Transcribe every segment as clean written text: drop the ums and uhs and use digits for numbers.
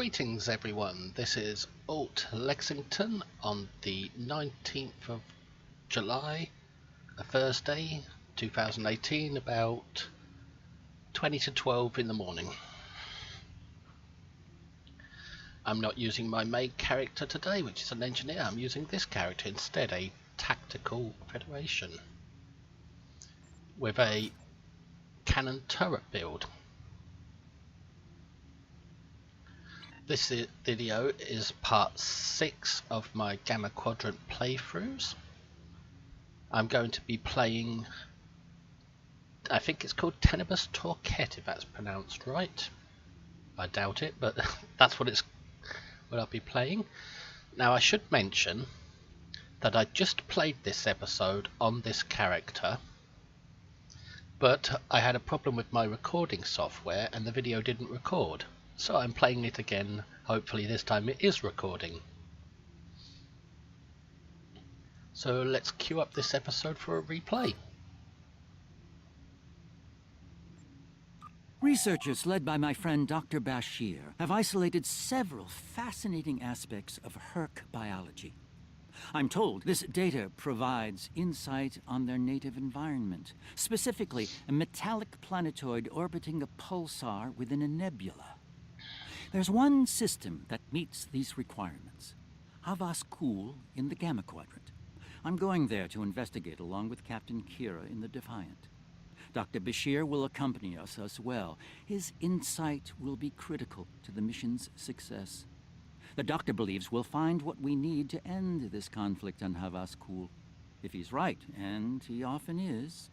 Greetings everyone, this is Alt Lexington on the 19th of July, a Thursday, 2018, about 20 to 12 in the morning. I'm not using my main character today, which is an engineer. I'm using this character instead, a tactical Federation with a cannon turret build. This video is part 6 of my Gamma Quadrant playthroughs. I'm going to be playing, I think it's called Tenebris Torquent, if that's pronounced right. I doubt it, but that's what I'll be playing. Now I should mention that I just played this episode on this character, but I had a problem with my recording software and the video didn't record. So I'm playing it again, hopefully this time it is recording. So let's queue up this episode for a replay. Researchers led by my friend Dr. Bashir have isolated several fascinating aspects of Herc biology. I'm told this data provides insight on their native environment, specifically a metallic planetoid orbiting a pulsar within a nebula. There's one system that meets these requirements, Havas Kul in the Gamma Quadrant. I'm going there to investigate along with Captain Kira in the Defiant. Dr. Bashir will accompany us as well. His insight will be critical to the mission's success. The doctor believes we'll find what we need to end this conflict on Havas Kul. If he's right, and he often is,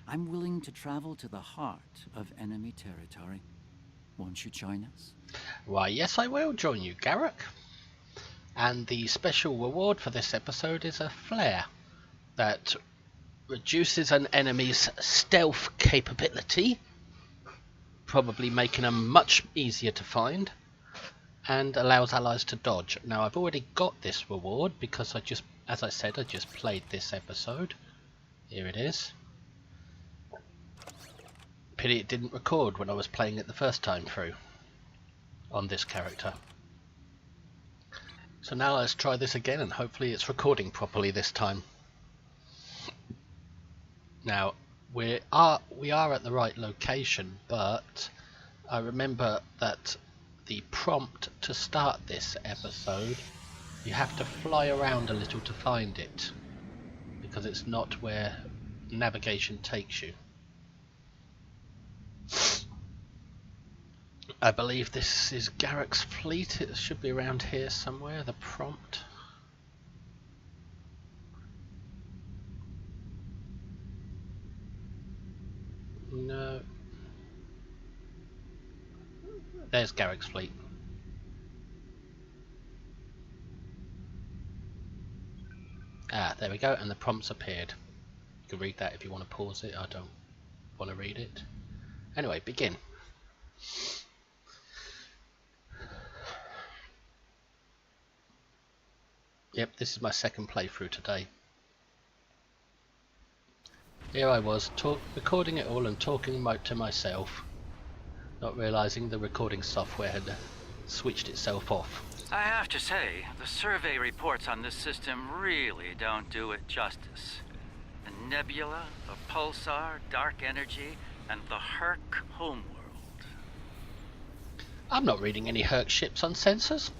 I'm willing to travel to the heart of enemy territory. Won't you join us? Why, yes, I will join you, Garrick. And the special reward for this episode is a flare that reduces an enemy's stealth capability, probably making them much easier to find, and allows allies to dodge. Now, I've already got this reward because as I said, I just played this episode. Here it is. Pity it didn't record when I was playing it the first time through on this character. So now let's try this again and hopefully it's recording properly this time. Now we are at the right location, but I remember that the prompt to start this episode, you have to fly around a little to find it because it's not where navigation takes you. I believe this is Garrick's fleet. It should be around here somewhere, the prompt. No. There's Garrick's fleet. Ah, there we go, and the prompt's appeared. You can read that if you want to pause it. I don't want to read it. Anyway, begin. Yep, this is my second playthrough today. Here I was, recording it all and talking to myself, not realising the recording software had switched itself off. I have to say, the survey reports on this system really don't do it justice. The nebula, the pulsar, dark energy, and the Herc homeworld. I'm not reading any Herc ships on sensors.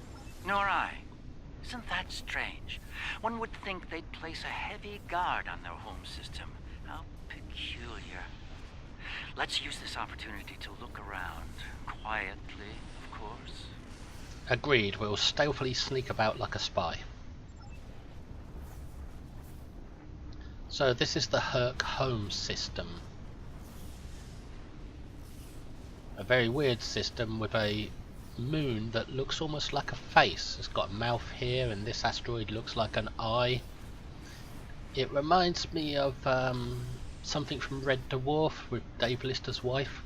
Nor I. Isn't that strange? One would think they'd place a heavy guard on their home system. How peculiar. Let's use this opportunity to look around. Quietly, of course. Agreed, we'll stealthily sneak about like a spy. So this is the Herc home system. A very weird system with a moon that looks almost like a face. It's got a mouth here and this asteroid looks like an eye. It reminds me of something from Red Dwarf with Dave Lister's wife.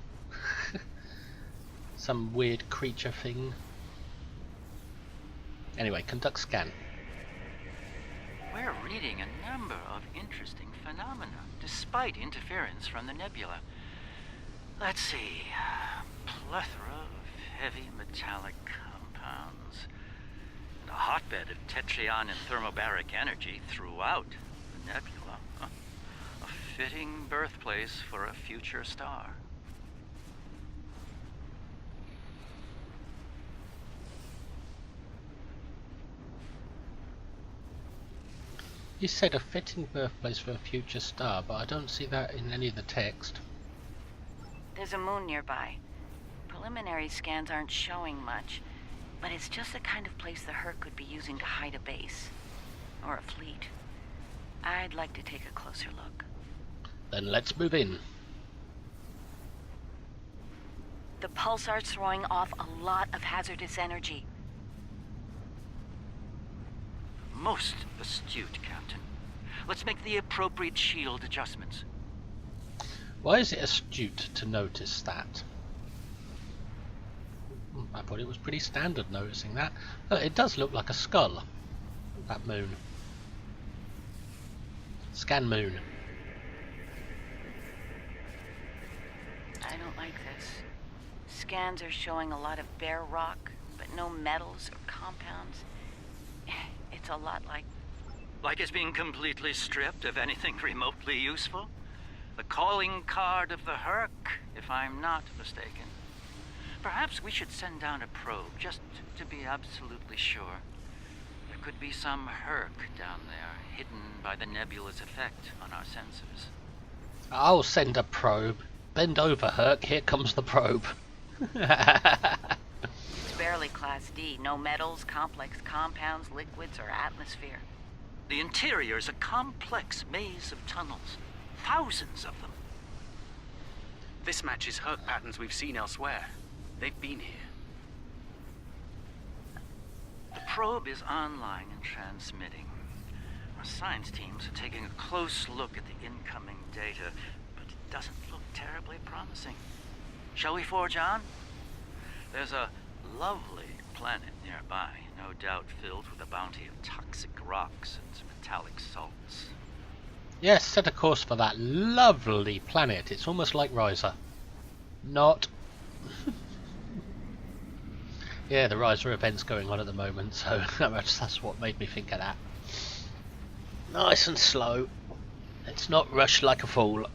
Some weird creature thing. Anyway, conduct scan. We're reading a number of interesting phenomena, despite interference from the nebula. Let's see. Plethora of heavy metallic compounds. compounds, and a hotbed of tetryon and thermobaric energy throughout the nebula. A fitting birthplace for a future star. You said a fitting birthplace for a future star, but I don't see that in any of the text. There's a moon nearby. Preliminary scans aren't showing much, but it's just the kind of place the Herc could be using to hide a base. Or a fleet. I'd like to take a closer look. Then let's move in. The pulsar's throwing off a lot of hazardous energy. Most astute, Captain. Let's make the appropriate shield adjustments. Why is it astute to notice that? I thought it was pretty standard noticing that. It does look like a skull. That moon. Scan moon. I don't like this. Scans are showing a lot of bare rock, but no metals or compounds. It's a lot like... Like it's being completely stripped of anything remotely useful? The calling card of the Herc, if I'm not mistaken. Perhaps we should send down a probe, just to be absolutely sure. There could be some Herc down there, hidden by the nebula's effect on our sensors. I'll send a probe. Bend over, Herc. Here comes the probe. It's barely Class D. No metals, complex compounds, liquids, or atmosphere. The interior's a complex maze of tunnels. Thousands of them. This matches Herc patterns we've seen elsewhere. They've been here. The probe is online and transmitting. Our science teams are taking a close look at the incoming data, but it doesn't look terribly promising. Shall we forge on? There's a lovely planet nearby, no doubt filled with a bounty of toxic rocks and metallic salts. Yes, set a course for that lovely planet. It's almost like Riser. Not. Yeah, the Riser event's going on at the moment, so that's what made me think of that. Nice and slow. It's not rushed like a fool.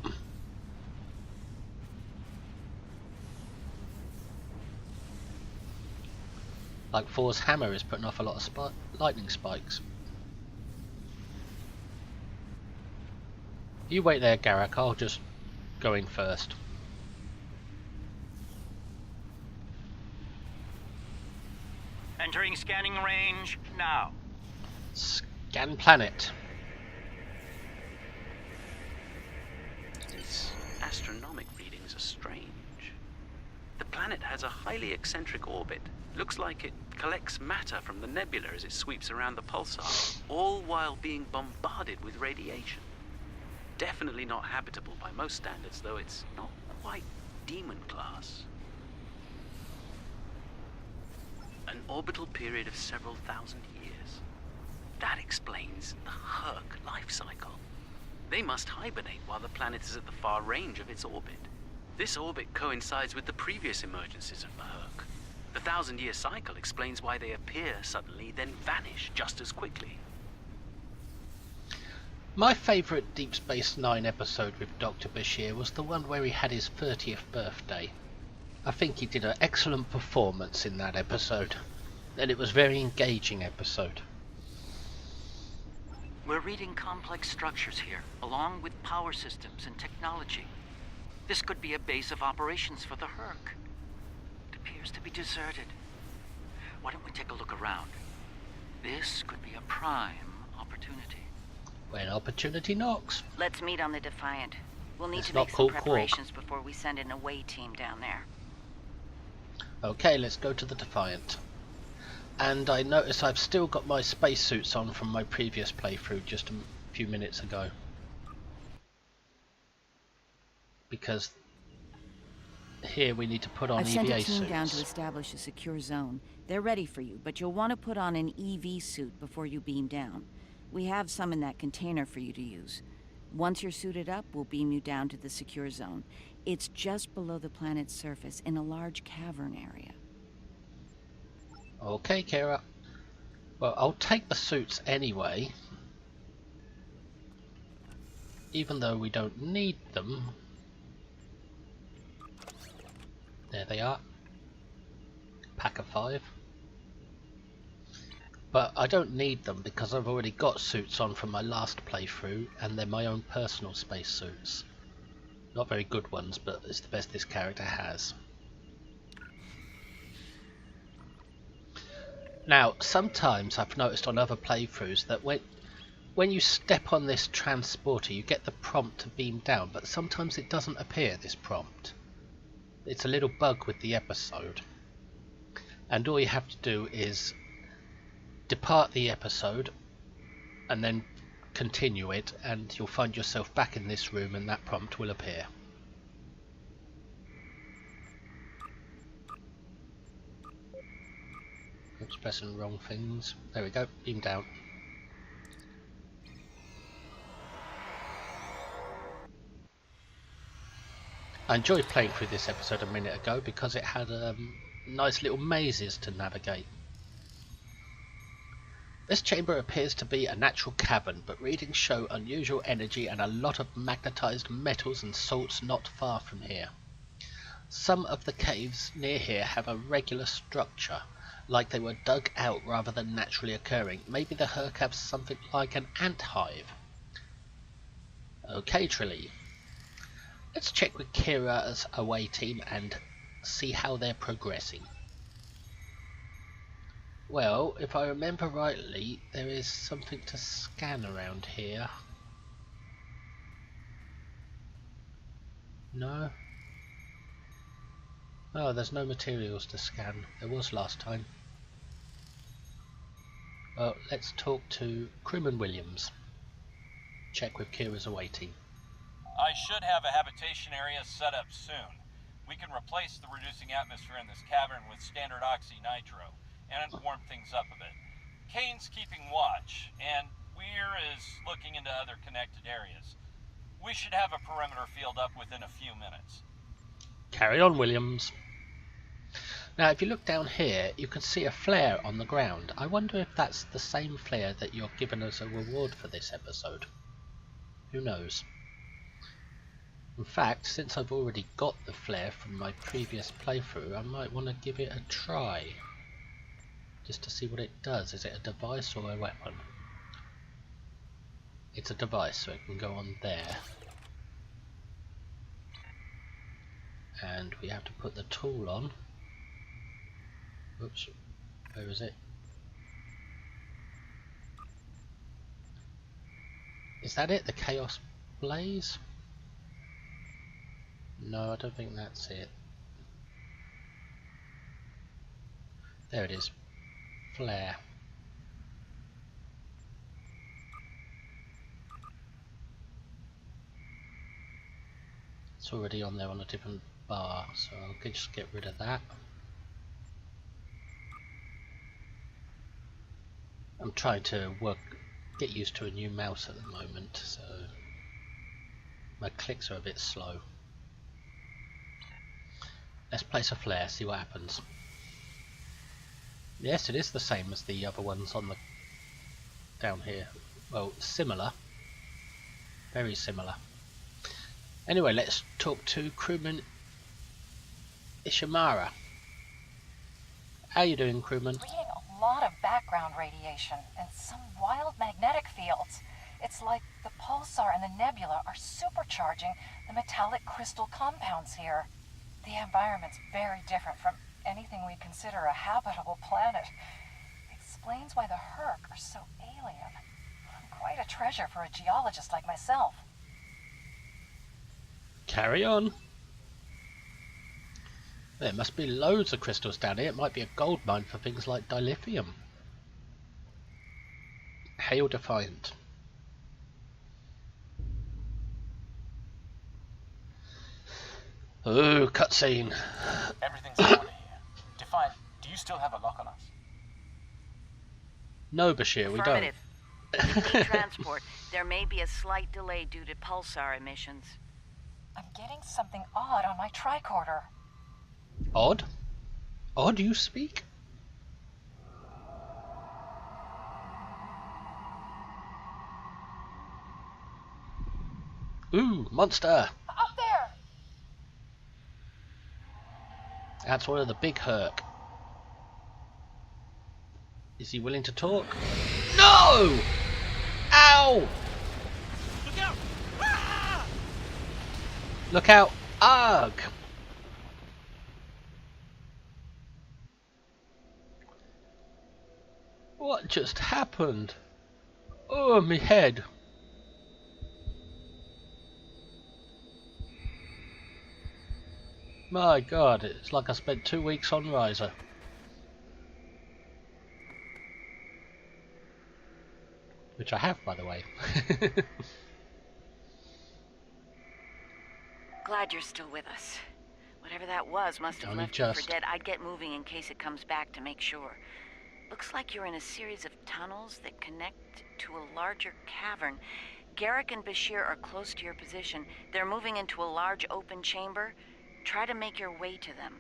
Like Thor's hammer is putting off a lot of lightning spikes. You wait there, Garak. I'll just go in first. Entering scanning range now. Scan planet. These astronomic readings are strange. The planet has a highly eccentric orbit. Looks like it collects matter from the nebula as it sweeps around the pulsar, all while being bombarded with radiation. Definitely not habitable by most standards, though it's not quite demon class. An orbital period of several thousand years. That explains the Herc life cycle. They must hibernate while the planet is at the far range of its orbit. This orbit coincides with the previous emergencies of the Herc. The 1,000-year cycle explains why they appear suddenly, then vanish just as quickly. My favourite Deep Space Nine episode with Dr. Bashir was the one where he had his 30th birthday. I think he did an excellent performance in that episode, and it was a very engaging episode. We're reading complex structures here, along with power systems and technology. This could be a base of operations for the Herc. It appears to be deserted. Why don't we take a look around? This could be a prime opportunity. When opportunity knocks. Let's meet on the Defiant. We'll need It's to not make some called preparations before we send an away team down there. Okay, let's go to the Defiant. And I notice I've still got my spacesuits on from my previous playthrough just a few minutes ago. Because here we need to put on I've EVA sent a suits. team down to establish a secure zone. They're ready for you, but you'll want to put on an EV suit before you beam down. We have some in that container for you to use. Once you're suited up, we'll beam you down to the secure zone. It's just below the planet's surface in a large cavern area. Okay, Kira. Well, I'll take the suits anyway. Even though we don't need them. There they are. Pack of 5. But I don't need them because I've already got suits on from my last playthrough, and they're my own personal space suits. Not very good ones, but it's the best this character has. Now, sometimes I've noticed on other playthroughs that when you step on this transporter you get the prompt to beam down, but sometimes it doesn't appear, this prompt. It's a little bug with the episode. And all you have to do is depart the episode and then continue it, and you'll find yourself back in this room and that prompt will appear. Oops, pressing the wrong things. There we go, beam down. I enjoyed playing through this episode a minute ago because it had nice little mazes to navigate. This chamber appears to be a natural cavern, but readings show unusual energy and a lot of magnetized metals and salts not far from here. Some of the caves near here have a regular structure, like they were dug out rather than naturally occurring. Maybe the Herc have something like an ant hive. Okay, Trilly. Let's check with Kira's away team and see how they're progressing. Well, if I remember rightly, there is something to scan around here. No? Oh, there's no materials to scan. There was last time. Well, let's talk to Crewman Williams. Check with Kira's away team. I should have a habitation area set up soon. We can replace the reducing atmosphere in this cavern with standard oxy-nitro, and warm things up a bit. Kane's keeping watch, and Weir is looking into other connected areas. We should have a perimeter field up within a few minutes. Carry on, Williams. Now, if you look down here, you can see a flare on the ground. I wonder if that's the same flare that you're given as a reward for this episode. Who knows? In fact, since I've already got the flare from my previous playthrough, I might want to give it a try. Just to see what it does. Is it a device or a weapon? It's a device, so it can go on there. And we have to put the tool on. Oops, where is it? Is that it? The Chaos Blaze? No, I don't think that's it. There it is. Flare. It's already on there on a different bar, so I'll just get rid of that. I'm trying to get used to a new mouse at the moment, so my clicks are a bit slow. Let's place a flare, see what happens. Yes, it is the same as the other ones on the down here. Well, similar. Very similar. Anyway, let's talk to Crewman Ishimara. How you doing, Crewman? Reading a lot of background radiation and some wild magnetic fields. It's like the pulsar and the nebula are supercharging the metallic crystal compounds here. The environment's very different from anything we consider a habitable planet. Explains why the Herc are so alien. Quite a treasure for a geologist like myself. Carry on. There must be loads of crystals down here. It might be a gold mine for things like dilithium. Hail Defiant. Oh, cutscene. Everything's in order here. Defiant, do you still have a lock on us? No, Bashir, we don't. Affirmative. If you need transport, there may be a slight delay due to pulsar emissions. I'm getting something odd on my tricorder. Odd? Odd, you speak? Ooh, monster! Up there! That's one of the big Herc. Is he willing to talk? No! Ow! Look out! Ah! Look out! Ugh! What just happened? Oh, me head. My God, it's like I spent 2 weeks on Riser. Which I have, by the way. Glad you're still with us. Whatever that was must have Only left you for just. dead. I'd get moving in case it comes back to make sure. Looks like you're in a series of tunnels that connect to a larger cavern. Garrick and Bashir are close to your position. They're moving into a large open chamber. Try to make your way to them.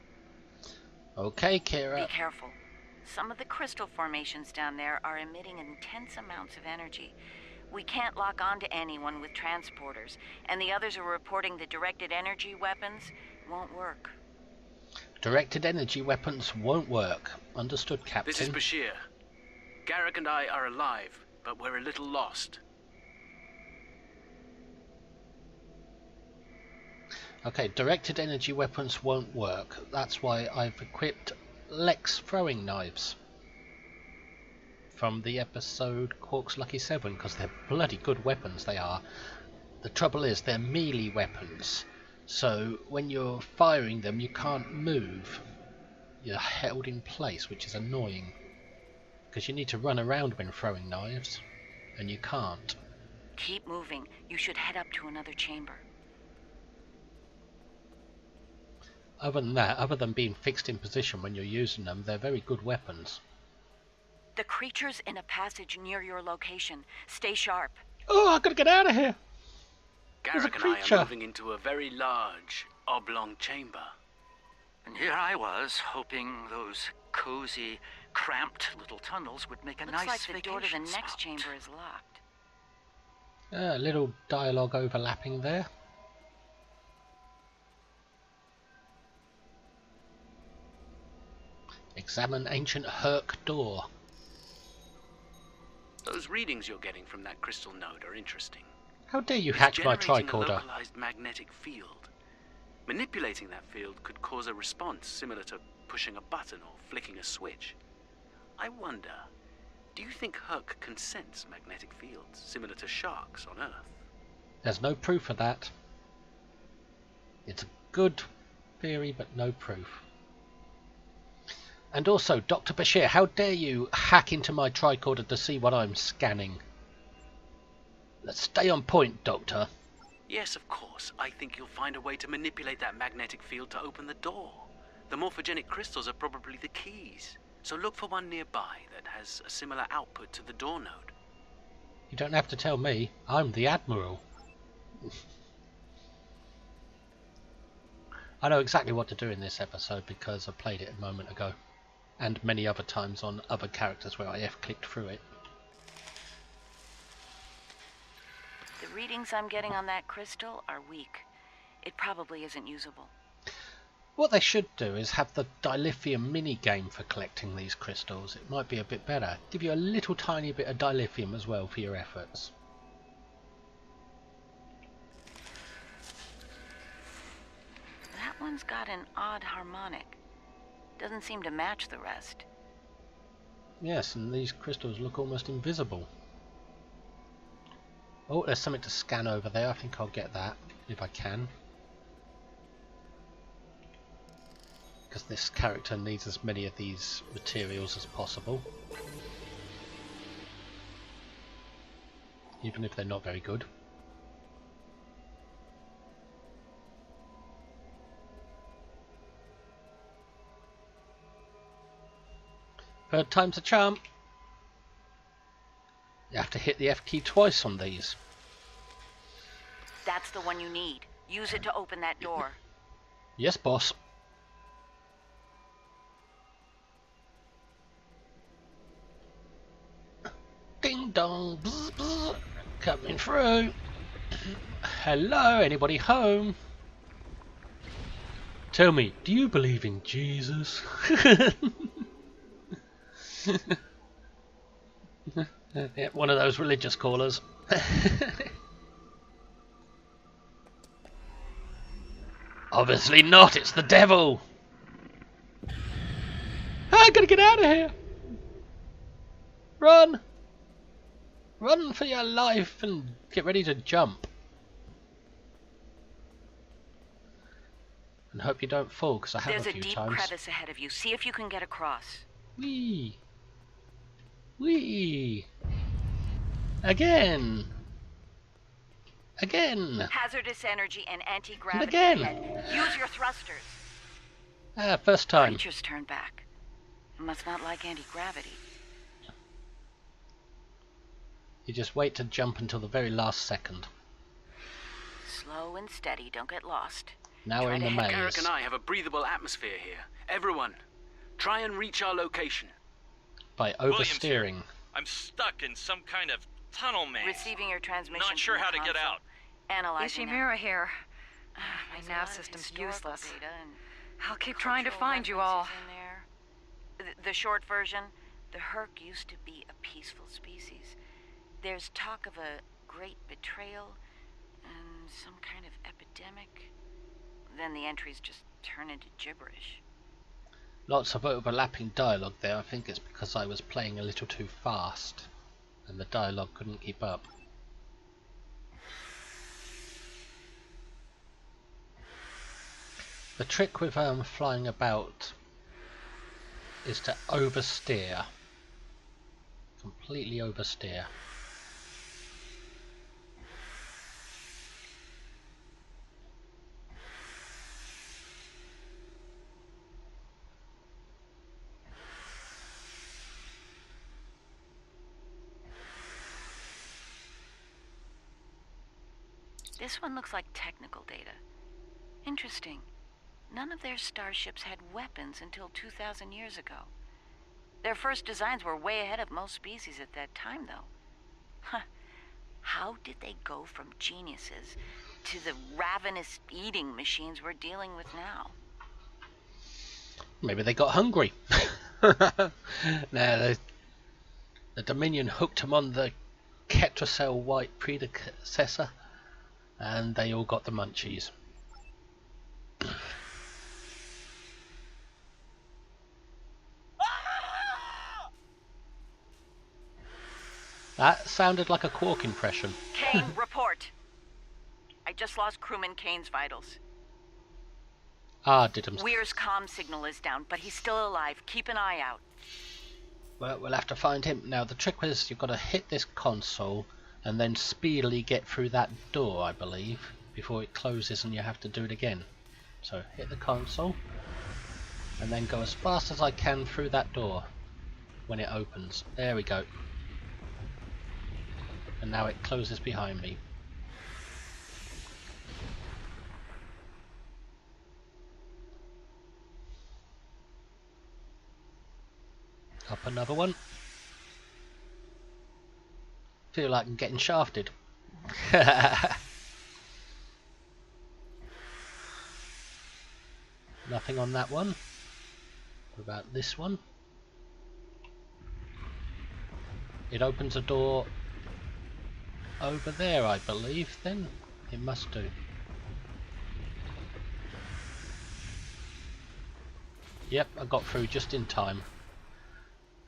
Okay, Be Kira. careful. Some of the crystal formations down there are emitting intense amounts of energy. We can't lock onto anyone with transporters, and the others are reporting that directed energy weapons won't work. Directed energy weapons won't work. Understood, Captain. This is Bashir. Garrick and I are alive, but we're a little lost. Okay, directed energy weapons won't work. That's why I've equipped Lex throwing knives from the episode Quark's Lucky 7, because they're bloody good weapons, they are. The trouble is they're melee weapons, so when you're firing them you can't move. You're held in place, which is annoying, because you need to run around when throwing knives, and you can't. Keep moving. You should head up to another chamber. Other than that, other than being fixed in position when you're using them, they're very good weapons. The creature's in a passage near your location. Stay sharp. Oh, I've got to get out of here! There's a Garrick and I creature. are moving into a very large, oblong chamber. And here I was, hoping those cozy, cramped little tunnels would make a Looks nice like the door to the vacation next spot. chamber is locked. A little dialogue overlapping there. Examine ancient Herc door. Those readings you're getting from that crystal node are interesting. How dare you It's hack my generating a tricorder? localized magnetic field. Manipulating that field could cause a response similar to pushing a button or flicking a switch. I wonder, do you think Herc can sense magnetic fields similar to sharks on Earth? There's no proof of that. It's a good theory, but no proof. And also, Dr. Bashir, how dare you hack into my tricorder to see what I'm scanning? Let's stay on point, Doctor. Yes, of course. I think you'll find a way to manipulate that magnetic field to open the door. The morphogenic crystals are probably the keys. So look for one nearby that has a similar output to the door node. You don't have to tell me. I'm the Admiral. I know exactly what to do in this episode because I played it a moment ago. And many other times on other characters where I F-clicked through it. The readings I'm getting on that crystal are weak. It probably isn't usable. What they should do is have the dilithium mini-game for collecting these crystals. It might be a bit better. Give you a little tiny bit of dilithium as well for your efforts. That one's got an odd harmonic. Doesn't seem to match the rest. Yes, and these crystals look almost invisible. Oh, there's something to scan over there. I think I'll get that, if I can. Because this character needs as many of these materials as possible. Even if they're not very good. Third time's a charm. You have to hit the F key twice on these. That's the one you need. Use it to open that door. Yes, boss. Ding dong, bzz, bzz. Coming through. Hello, anybody home? Tell me, do you believe in Jesus? Yeah, one of those religious callers. Obviously not, it's the devil! I gotta get out of here! Run! Run for your life and get ready to jump. And hope you don't fall, because I have There's a few deep times. crevice ahead of you. See if you can get across. Whee! Whee! Again! Again! Hazardous energy and anti-gravity again. ahead. Use your thrusters. Ah, first time. Creatures turn back. Must not like anti-gravity. You just wait to jump until the very last second. Slow and steady, don't get lost. Now we're in the maze. Garrick and I have a breathable atmosphere here. Everyone, try and reach our location. By oversteering. I'm stuck in some kind of tunnel maze. Receiving your transmission. Not sure how to get out. Analyzing. Ishimura here. There's My a nav lot of system's historical useless. data and I'll keep trying to cultural find you all. references in there. The short version, the Herc used to be a peaceful species. There's talk of a great betrayal and some kind of epidemic. Then the entries just turn into gibberish. Lots of overlapping dialogue there. I think it's because I was playing a little too fast and the dialogue couldn't keep up. The trick with flying about is to oversteer. Completely oversteer. This one looks like technical data. Interesting. None of their starships had weapons until 2,000 years ago. Their first designs were way ahead of most species at that time, though. Huh. How did they go from geniuses to the ravenous eating machines we're dealing with now? Maybe they got hungry. Nah, the Dominion hooked them on the Ketracel white predecessor and they all got the munchies. That sounded like a Quark impression. Kane, report. I just lost crewman Kane's vitals. Ah, didn't. Weir's comm signal is down, but he's still alive. Keep an eye out. Well, we'll have to find him. Now, the trick is you've got to hit this console and then speedily get through that door, I believe, before it closes and you have to do it again. So, hit the console and then go as fast as I can through that door when it opens. There we go. And now it closes behind me. Up another one. Feel like I'm getting shafted. Nothing on that one. What about this one? It opens a door over there, I believe, then. It must do. Yep, I got through just in time.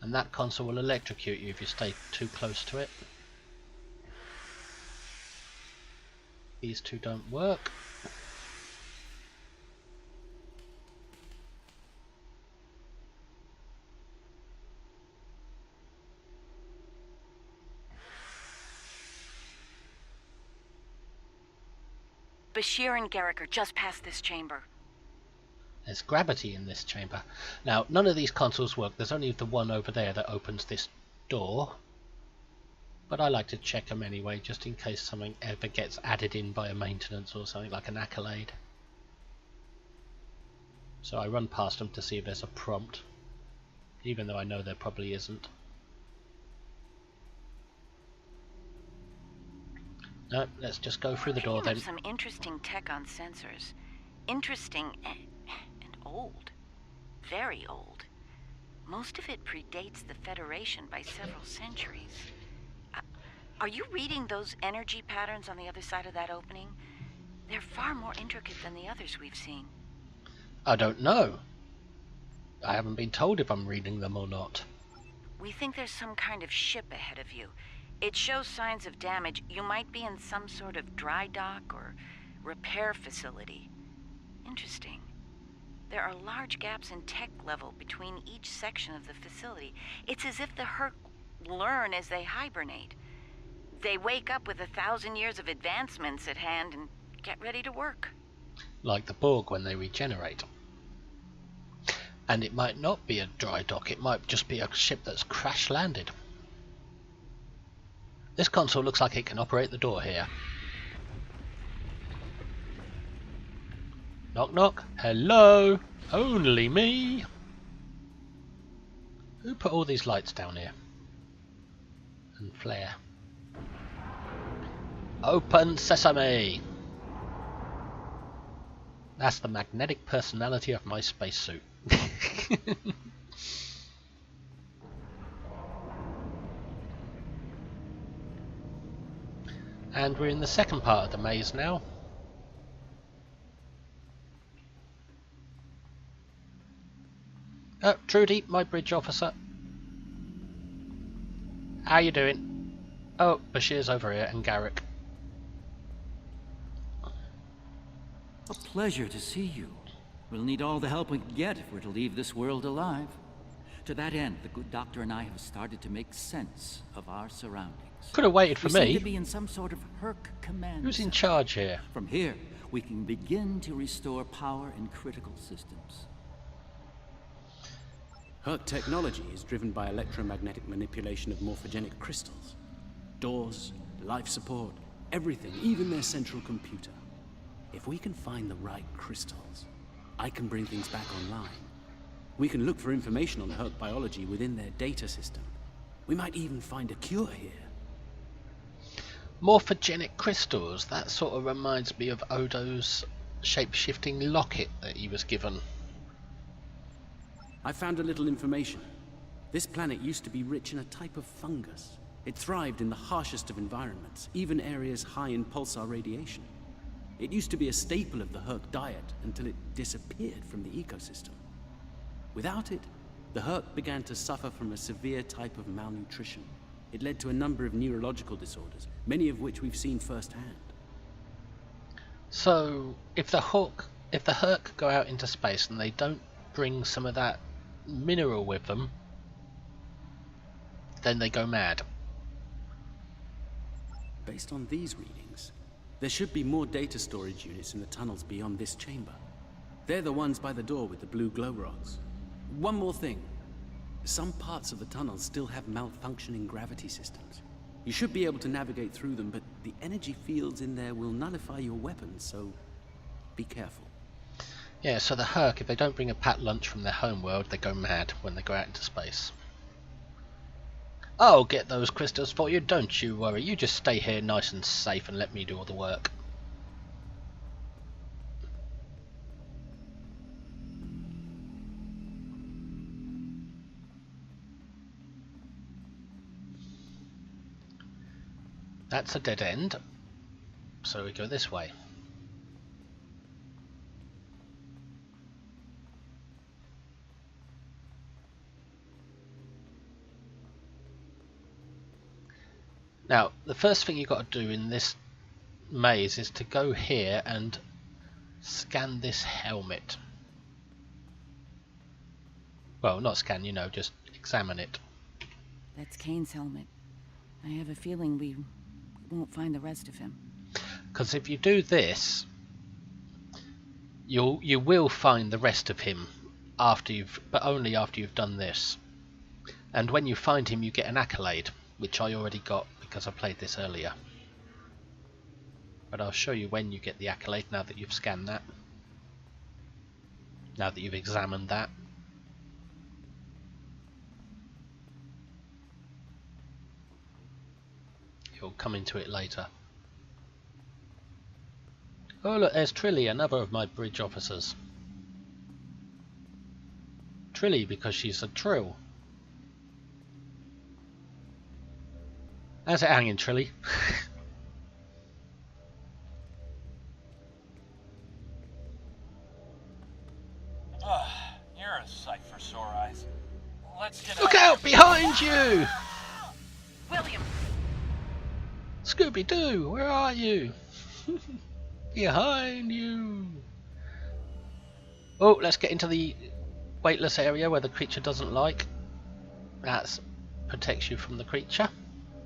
And that console will electrocute you if you stay too close to it. These two don't work. Bashir and Garrick are just past this chamber. There's gravity in this chamber. Now, none of these consoles work. There's only the one over there that opens this door. But I like to check them anyway, just in case something ever gets added in by a maintenance or something, like an accolade. So I run past them to see if there's a prompt, even though I know there probably isn't. No, let's just go through the door then. Some interesting tech on sensors. Interesting and old. Very old. Most of it predates the Federation by several centuries. Are you reading those energy patterns on the other side of that opening? They're far more intricate than the others we've seen. I don't know. I haven't been told if I'm reading them or not. We think there's some kind of ship ahead of you. It shows signs of damage. You might be in some sort of dry dock or repair facility. Interesting. There are large gaps in tech level between each section of the facility. It's as if the Herc learn as they hibernate. They wake up with 1,000 years of advancements at hand and get ready to work. Like the Borg when they regenerate. And it might not be a dry dock, it might just be a ship that's crash landed. This console looks like it can operate the door here. Knock knock. Hello? Only me? Who put all these lights down here? And flare. Open sesame! That's the magnetic personality of my spacesuit. And we're in the second part of the maze now. Trudy, my bridge officer. How you doing? Oh, Bashir's over here, and Garrick. A pleasure to see you. We'll need all the help we can get if we're to leave this world alive. To that end, the good doctor and I have started to make sense of our surroundings. Could have waited for we seem me. to be in some sort of Herc command Who's in center. charge here? From here, we can begin to restore power in critical systems. Herc technology is driven by electromagnetic manipulation of morphogenic crystals. Doors, life support, everything, even their central computer. If we can find the right crystals, I can bring things back online. We can look for information on Herc biology within their data system. We might even find a cure here. Morphogenic crystals, that sort of reminds me of Odo's shape-shifting locket that he was given. I found a little information. This planet used to be rich in a type of fungus. It thrived in the harshest of environments, even areas high in pulsar radiation. It used to be a staple of the Herc diet until it disappeared from the ecosystem. Without it, the Herc began to suffer from a severe type of malnutrition. It led to a number of neurological disorders, many of which we've seen firsthand. So, if the Herc go out into space and they don't bring some of that mineral with them, then they go mad. Based on these readings, there should be more data storage units in the tunnels beyond this chamber. They're the ones by the door with the blue glow rods. One more thing. Some parts of the tunnels still have malfunctioning gravity systems. You should be able to navigate through them, but the energy fields in there will nullify your weapons, so be careful. Yeah, so the Herc, if they don't bring a packed lunch from their homeworld, they go mad when they go out into space. I'll get those crystals for you, don't you worry. You just stay here nice and safe and let me do all the work. That's a dead end, so we go this way. Now, the first thing you've got to do in this maze is to go here and scan this helmet. Well, not scan, you know, just examine it. That's Kane's helmet. I have a feeling we won't find the rest of him. Because if you do this, you will find the rest of him but only after you've done this. And when you find him, you get an accolade, which I already got because I played this earlier. But I'll show you when you get the accolade now that you've scanned that. Now that you've examined that. You'll come into it later. Oh look, there's Trilly, another of my bridge officers. Trilly because she's a trill. How's it hanging, Trilly? You're a sight for sore eyes. Let's get Look out behind you! William! Scooby-Doo, where are you? Behind you! Oh, let's get into the weightless area where the creature doesn't like. That protects you from the creature.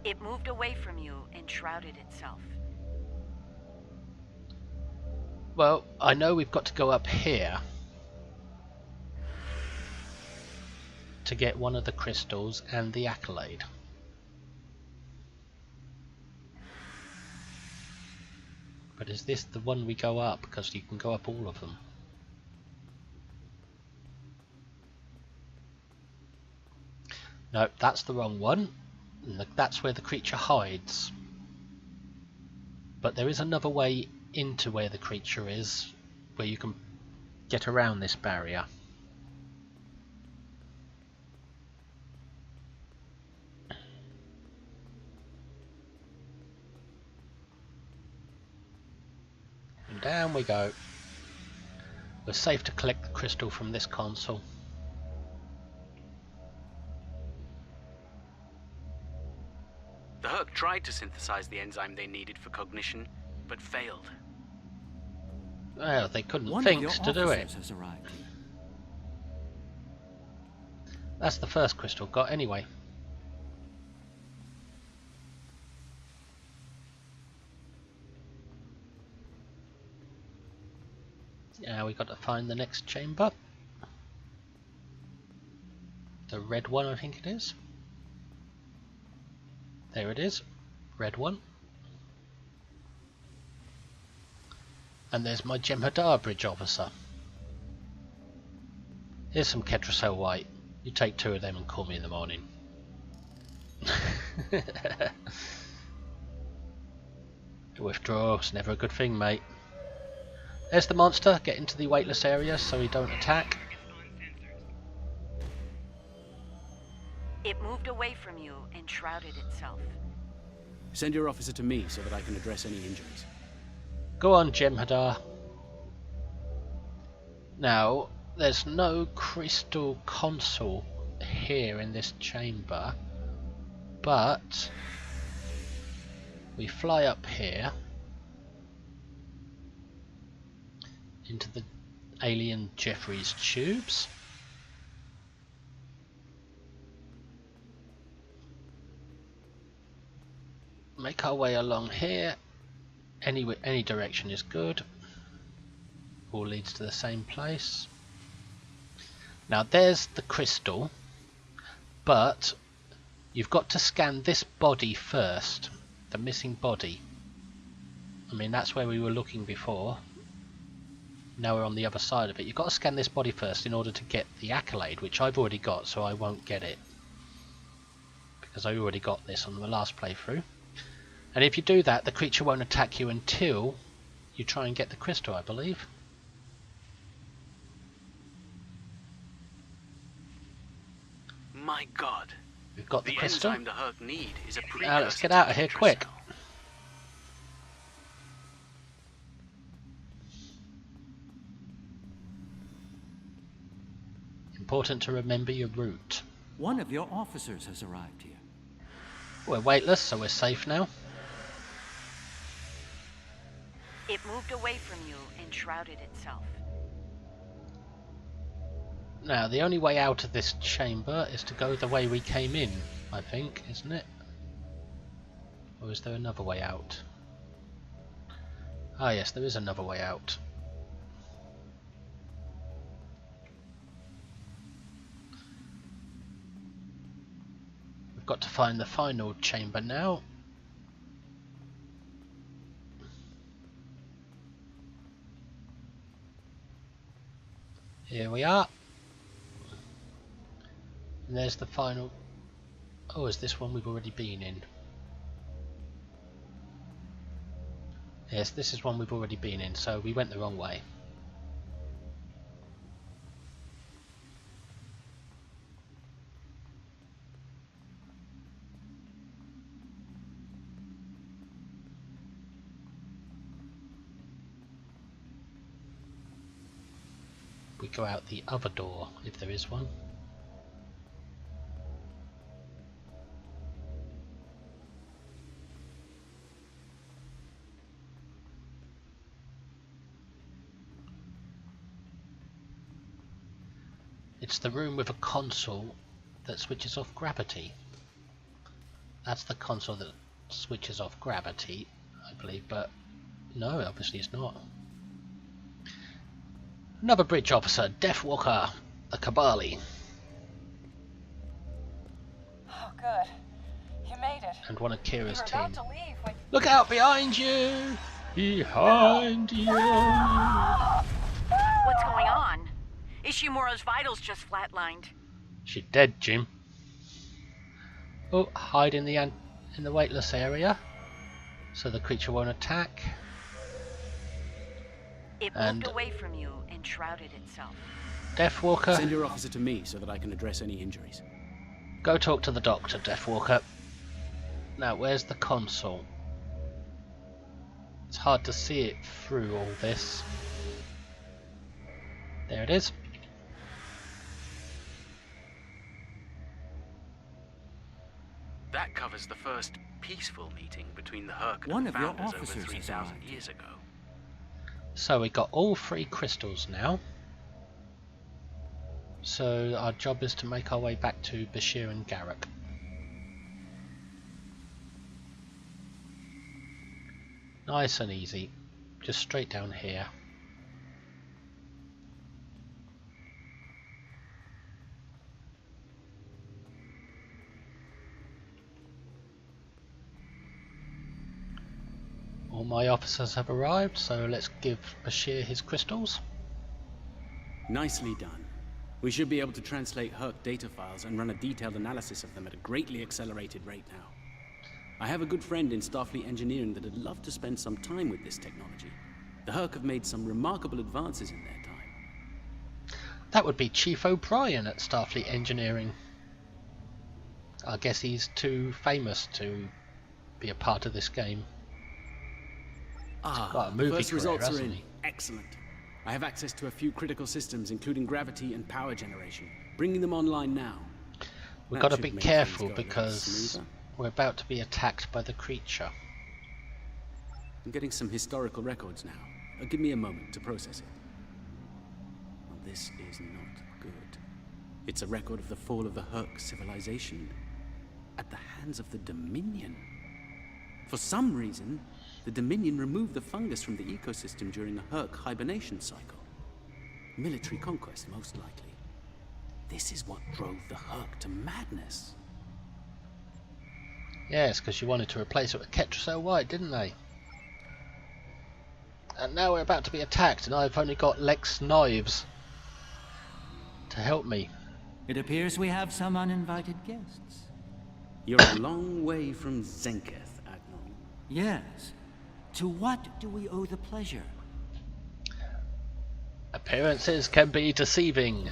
It moved away from you and shrouded itself. Well, I know we've got to go up here to get one of the crystals and the accolade. But is this the one we go up? Because you can go up all of them. No, that's the wrong one. That's where the creature hides. But there is another way into where the creature is, where you can get around this barrier. And down we go. We're safe to collect the crystal from this console. The Herc tried to synthesize the enzyme they needed for cognition, but failed. Well, they couldn't One think of your to do it. officers has arrived here. That's the first crystal got anyway. Now we got to find the next chamber. The red one, I think it is. There it is, red one. And there's my Jem'Hadar bridge officer. Here's some Ketracel White. You take 2 of them and call me in the morning. Withdraw's never a good thing, mate. There's the monster. Get into the weightless area so he don't attack. It moved away from you and shrouded itself. Send your officer to me so that I can address any injuries. Go on, Jem'Hadar. Now, there's no crystal console here in this chamber, but we fly up here into the alien Jeffries tubes. Make our way along here. Any direction is good. All leads to the same place. Now there's the crystal, but you've got to scan this body first, the missing body. I mean, that's where we were looking before. Now we're on the other side of it. You've got to scan this body first in order to get the accolade, which I've already got, so I won't get it, because I already got this on the last playthrough. And if you do that, the creature won't attack you until you try and get the crystal, I believe. My God. We've got the crystal. Enzyme the Herc need is a precursor. Now let's get out of here quick. Important to remember your route. One of your officers has arrived here. We're weightless, so we're safe now. It moved away from you and shrouded itself. Now, the only way out of this chamber is to go the way we came in, I think, isn't it? Or is there another way out? Ah yes, there is another way out. We've got to find the final chamber now. Here we are. And there's the final. Oh, is this one we've already been in? Yes, this is one we've already been in, so we went the wrong way. We go out the other door, if there is one. It's the room with a console that switches off gravity. That's the console that switches off gravity, I believe, but no, obviously it's not. Another bridge officer, Deathwalker, a Kabali. Oh, good. You made it. And one of Kira's You were team. about to leave when... Look out behind you! Behind you! What's going on? Ishimura's vitals just flatlined. She's dead, Jim. Oh, hide in the weightless area, so the creature won't attack. It moved away from you and shrouded itself. Deathwalker, Send your officer to me so that I can address any injuries. go talk to the doctor, Deathwalker. Now, where's the console? It's hard to see it through all this. There it is. That covers the first peaceful meeting between the Herc and One the of your founders over officers 3,000 arrived. years ago. So we got all 3 crystals now. So our job is to make our way back to Bashir and Garrick. Nice and easy. Just straight down here. All my officers have arrived, so let's give Bashir his crystals. Nicely done. We should be able to translate Herc data files and run a detailed analysis of them at a greatly accelerated rate now. I have a good friend in Starfleet engineering that would love to spend some time with this technology. The Herc have made some remarkable advances in their time. That would be Chief O'Brien at Starfleet Engineering. I guess he's too famous to be a part of this game. got a movie first career, results are hasn't in. he? Excellent. I have access to a few critical systems, including gravity and power generation. Bringing them online now. We've That got to should be make careful things go a little because smoother. we're about to be attacked by the creature. I'm getting some historical records now. Give me a moment to process it. Well, this is not good. It's a record of the fall of the Herc civilization at the hands of the Dominion. For some reason, the Dominion removed the fungus from the ecosystem during a Herc hibernation cycle. Military conquest, most likely. This is what drove the Herc to madness. Yes, because you wanted to replace it with Ketracel White, didn't they? And now we're about to be attacked, and I've only got Lex knives to help me. It appears we have some uninvited guests. You're a long way from Zenketh, Admiral. Yes. To what do we owe the pleasure? Appearances can be deceiving.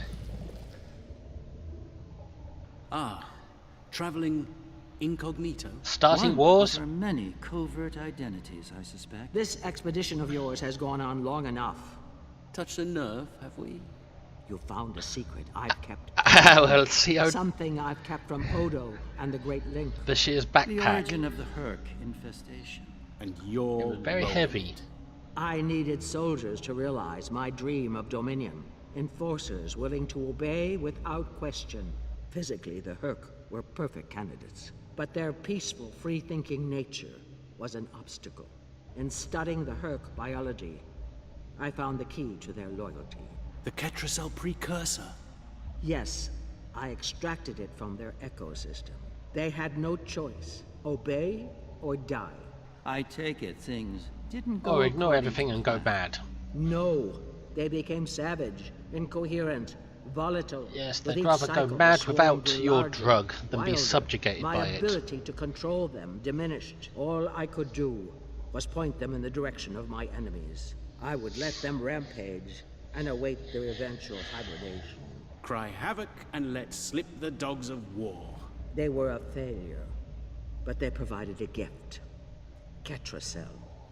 Traveling incognito? Starting One wars? of our many covert identities, I suspect. This expedition of yours has gone on long enough. Touched a nerve, have we? You found a secret I've kept. Well, C.O. Something I've kept from Odo and the Great Link. Bashir's The backpack. origin of the Herc infestation. And you're It was very rolling heavy. it. I needed soldiers to realize my dream of dominion. Enforcers willing to obey without question. Physically, the Herc were perfect candidates. But their peaceful, free-thinking nature was an obstacle. In studying the Herc biology, I found the key to their loyalty. The Ketracel precursor. Yes, I extracted it from their ecosystem. They had no choice. Obey or die. I take it things didn't go Or ignore according everything to and go plan. bad. No, they became savage, incoherent, volatile. Yes, With they'd each rather go cycle, mad the swarm without grew your larger, drug than be wilder. subjugated My by it. ability to control them diminished. All I could do was point them in the direction of my enemies. I would let them rampage and await their eventual hibernation. Cry havoc and let slip the dogs of war. They were a failure, but they provided a gift. Ketracel,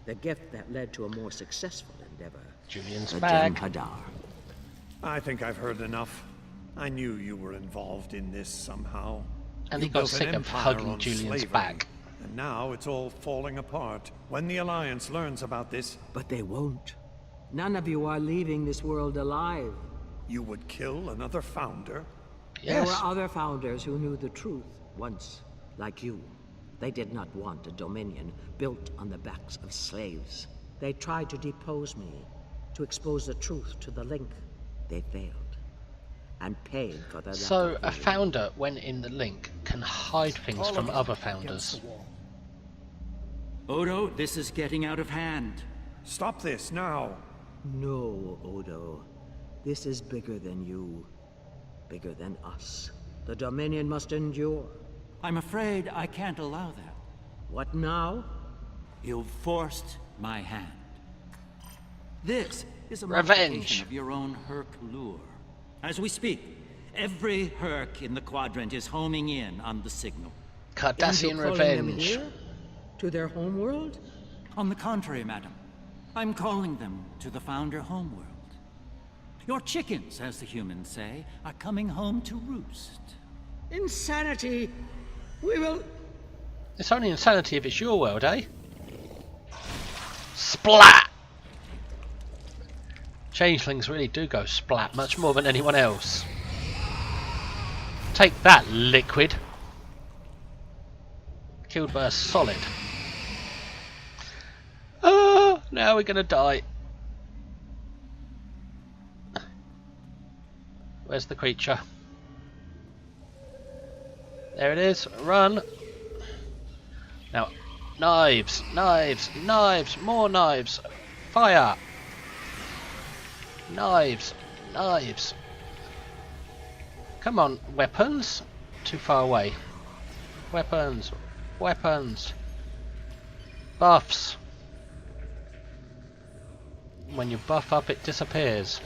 the gift that led to a more successful endeavor. Julian's the back. Jem'Hadar. I think I've heard enough. I knew you were involved in this somehow. And You he got built an sick of empire hugging on Julian's slavery, back. And now it's all falling apart. When the Alliance learns about this, But they won't. None of you are leaving this world alive. you would kill another founder? There Yes. were other founders who knew the truth once, like you. They did not want a dominion built on the backs of slaves. They tried to depose me, to expose the truth to the link. They failed, and paid for their So lack a of vision. founder, when in the link, can hide things All from of other them founders. against the wall. Odo, this is getting out of hand. Stop this now! No, Odo. This is bigger than you. Bigger than us. The Dominion must endure. I'm afraid I can't allow that. What now? You've forced my hand. This is a Revenge. modification of your own Herc lure. As we speak, every Herc in the quadrant is homing in on the signal. Cardassian And you're calling them revenge. here? To their homeworld? On the contrary, madam, I'm calling them to the Founder homeworld. Your chickens, as the humans say, are coming home to roost. Insanity! We will... It's only insanity if it's your world, eh? Splat! Changelings really do go splat much more than anyone else. Take that, liquid. Killed by a solid. Oh, now we're gonna die. Where's the creature? There it is. Run. Now, knives, knives, knives, more knives. Fire. Knives, knives. Come on, weapons. Too far away. Weapons, weapons. Buffs. When you buff up, it disappears.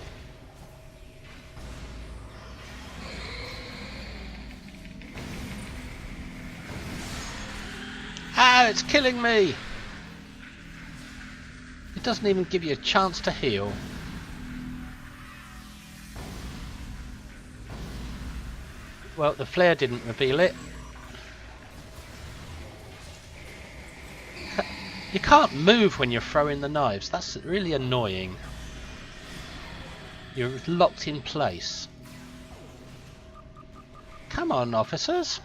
Ah, it's killing me! It doesn't even give you a chance to heal. Well, the flare didn't reveal it. You can't move when you're throwing the knives. That's really annoying. You're locked in place. Come on, officers.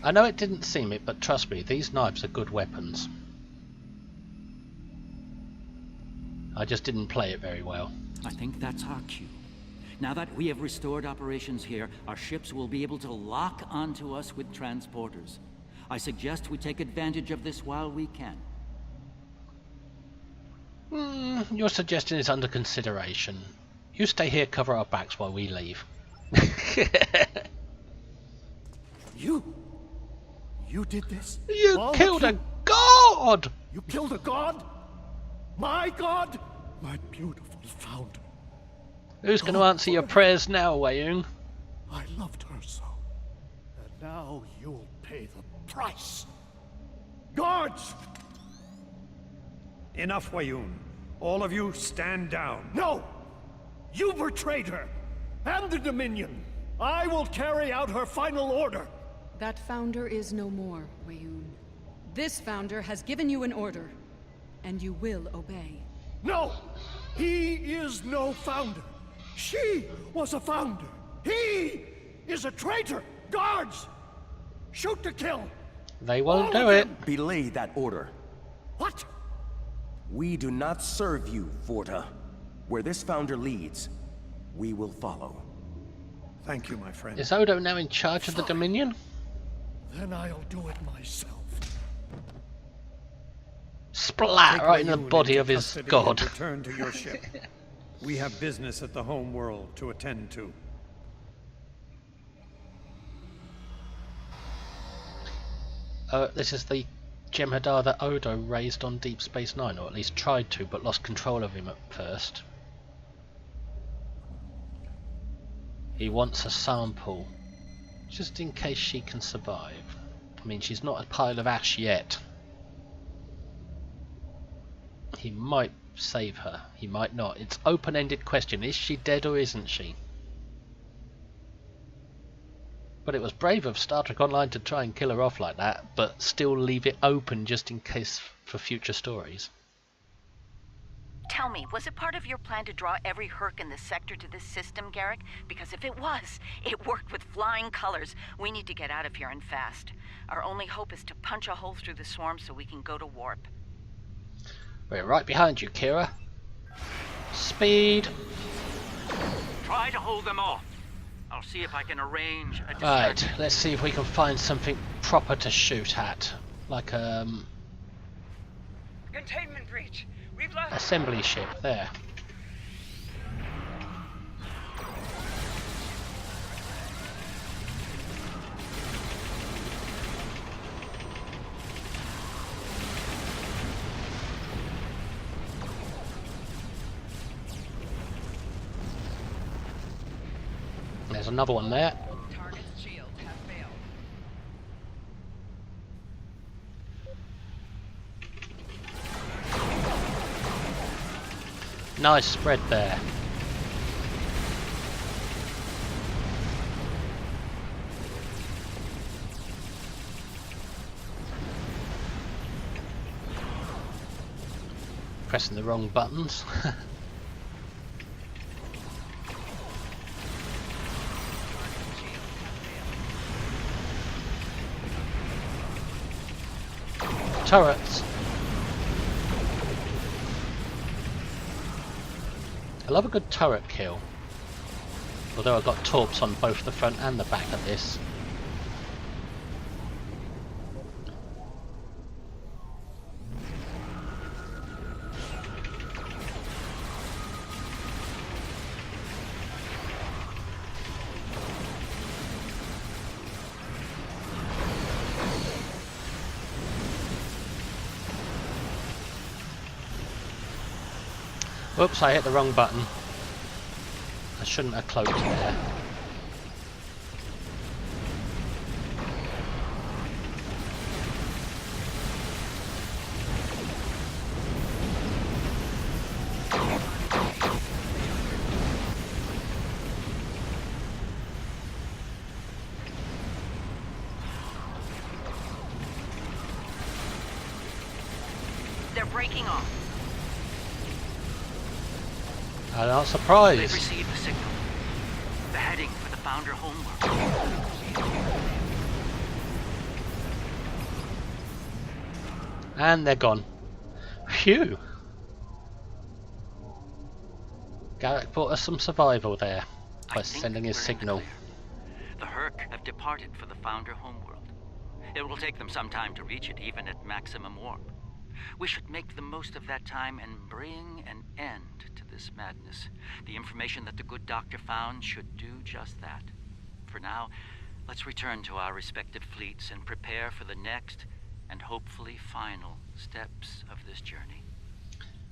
I know it didn't seem it, but trust me, these knives are good weapons. I just didn't play it very well. I think that's our cue. Now that we have restored operations here, our ships will be able to lock onto us with transporters. I suggest we take advantage of this while we can. Your suggestion is under consideration. You stay here, cover our backs while we leave. You did this? You All killed of a you? god! You killed a god? My god? My beautiful founder. Who's going to answer your prayers now, Wayung? I loved her so. And now you'll pay the price. Guards! Enough, Wayun. All of you stand down. No! You betrayed her! And the Dominion! I will carry out her final order! That founder is no more, Wayun. This founder has given you an order, and you will obey. No! He is no founder! She was a founder! He is a traitor! Guards! Shoot to kill! They won't All do of it. them! Belay that order. What? We do not serve you, Vorta. Where this founder leads, we will follow. Thank you, my friend. Is Odo now in charge of the Dominion? Then I'll do it myself. Splat! Right in the body of his god. Return to your ship. We have business at the home world to attend to. This is the Jem'Hadar that Odo raised on Deep Space Nine, or at least tried to, but lost control of him at first. He wants a sample, just in case she can survive. I mean, she's not a pile of ash yet. He might save her, he might not. It's open-ended question. Is she dead or isn't she? But it was brave of Star Trek Online to try and kill her off like that, but still leave it open just in case for future stories. Tell me, was it part of your plan to draw every Herc in the sector to this system, Garrick? Because if it was, it worked with flying colors. We need to get out of here and fast. Our only hope is to punch a hole through the swarm so we can go to warp. We're right behind you, Kira. Speed! Try to hold them off. I'll see if I can arrange a Right, let's see if we can find something proper to shoot at. Like Containment breach. We've lost assembly ship, there. There's another one there. Target's shield has failed. Nice spread there. Pressing the wrong buttons. Turrets. I love a good turret kill. Although I've got torps on both the front and the back of this. Whoops, I hit the wrong button. I shouldn't have cloaked there. They're breaking off. I'm not surprised. They've received the signal. They're heading for the Founder homeworld. And they're gone. Phew. Garrick brought us some survival there by sending his signal. The Herc have departed for the Founder homeworld. It will take them some time to reach it, even at maximum warp. We should make the most of that time and bring an end to this madness. The information that the good doctor found should do just that. For now, let's return to our respective fleets and prepare for the next and hopefully final steps of this journey.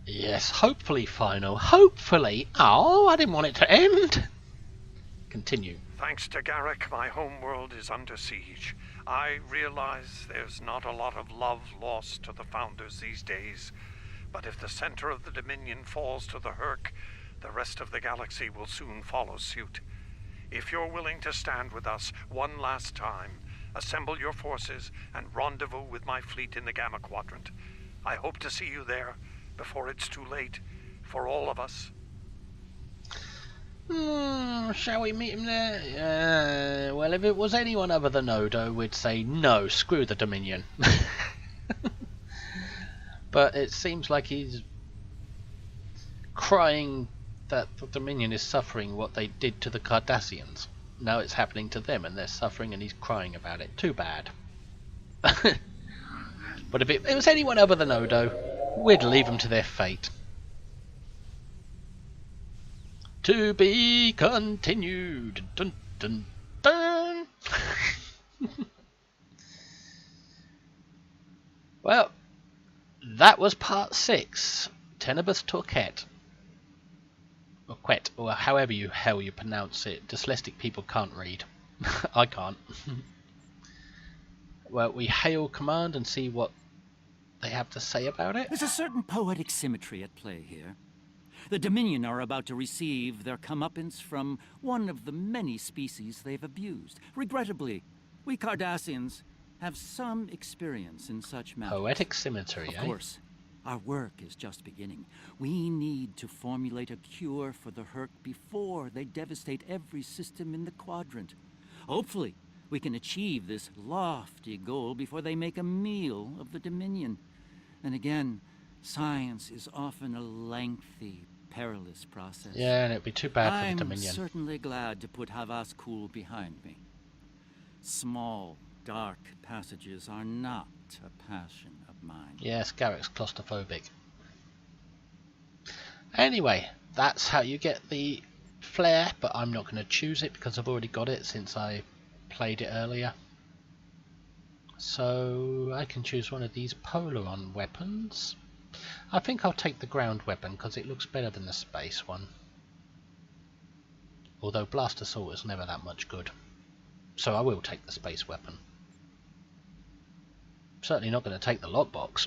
Yes, hopefully final. Hopefully. Oh, I didn't want it to end. Continue. Thanks to Garrick, my homeworld is under siege. I realize there's not a lot of love lost to the Founders these days, but if the center of the Dominion falls to the Herc, the rest of the galaxy will soon follow suit. If you're willing to stand with us one last time, assemble your forces and rendezvous with my fleet in the Gamma Quadrant. I hope to see you there before it's too late for all of us. Shall we meet him there? Well, if it was anyone other than Odo, we'd say no, screw the Dominion. But it seems like he's crying that the Dominion is suffering what they did to the Cardassians. now it's happening to them and they're suffering and he's crying about it. Too bad. But if it was anyone other than Odo, we'd leave them to their fate. To be continued. Dun dun dun. Well, that was part 6, Tenebris Torquent. Or Quet, or however you hell you pronounce it. Dyslexic people can't read. I can't. Well, we hail command and see what they have to say about it. There's a certain poetic symmetry at play here. The Dominion are about to receive their comeuppance from one of the many species they've abused. Regrettably, we Cardassians have some experience in such matters. Poetic symmetry, Of course, our work is just beginning. We need to formulate a cure for the Herc before they devastate every system in the quadrant. Hopefully, we can achieve this lofty goal before they make a meal of the Dominion. And again, science is often a lengthy, perilous process. Yeah, and it'd be too bad for the I'm Dominion. certainly glad to put Havas Kul behind me. Small, dark passages are not a passion of mine. Yes, Garrick's claustrophobic. Anyway, that's how you get the flare, but I'm not going to choose it because I've already got it since I played it earlier. So I can choose one of these Polaron weapons. I think I'll take the ground weapon because it looks better than the space one. Although Blast Assault is never that much good. So I will take the space weapon. Certainly not going to take the lockbox.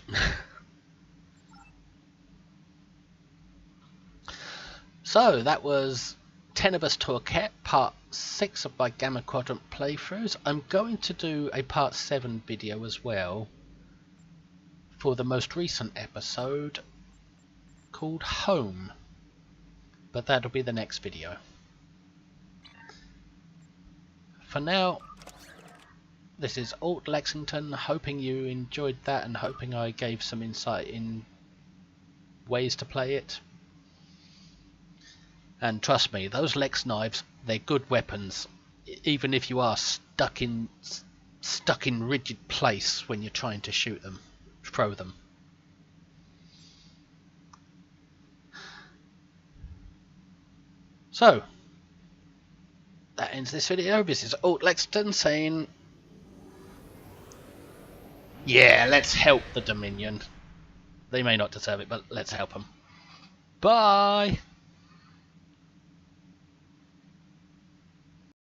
So that was Tenebris Torquent, part 6 of my Gamma Quadrant playthroughs. I'm going to do a part 7 video as well for the most recent episode called Home, but that'll be the next video. For now, this is Alt Lexington, hoping you enjoyed that and hoping I gave some insight in ways to play it. And trust me, those Lex knives, they're good weapons, even if you are stuck in rigid place when you're trying to shoot them, throw them. So, that ends this video. This is Alt Lexington saying, yeah, let's help the Dominion. They may not deserve it, but let's help them. Bye!